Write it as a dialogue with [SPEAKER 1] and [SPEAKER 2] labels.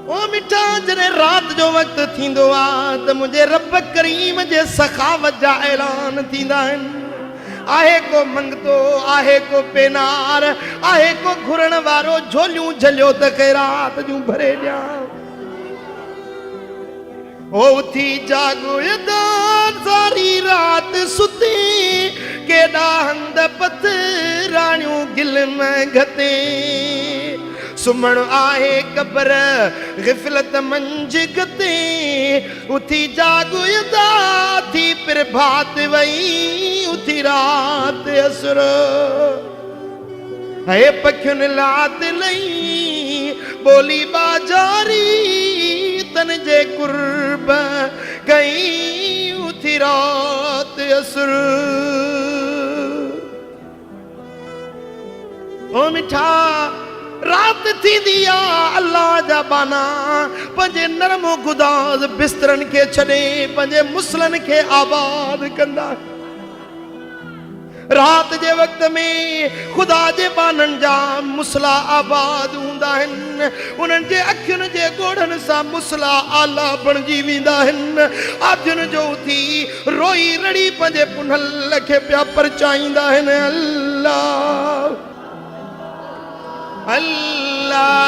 [SPEAKER 1] ओ मिठा जने रात जो वक्त थींदो आ त मुझे रब करीम जे सखावत जा ऐलान थींदा आहिनि। आहे को मंगतो, आहे को पेनार, आहे को घुरण वारो झोलियूं झलियो त ख़ैरात जूं भरे ॾियां। ओ उथी जागो यदान सारी रात सुती, केॾा हंध पथराणियूं गिल में घते। सुमण आहे कबर ग़िफ़लत मंझ गते, उथी जागो यदा थी प्रभात वई, उथी रात असुर है पखियुनि लात लई, बोली बाजारी तन जे कुर्ब गई, उथी रात असुर। ओ मिठा रात थी दिया अल्लाह जा बाना पंजे नरमो गुदाज बिस्तरन के छड़े पंजे मुसलन के आबाद कंदा। रात जे वक्त में खुदा जे बानन जा मुसला आबाद हुंदा आहिनि। उन्हनि जे अखियुनि जे गोड़नि सां मुसला आला बणिजी वेंदा आहिनि। आदियुनि जो उथी रोई रड़ी पंहिंजे पुनल खे पिया परचाईंदा आहिनि। अल्लाह अल्लाह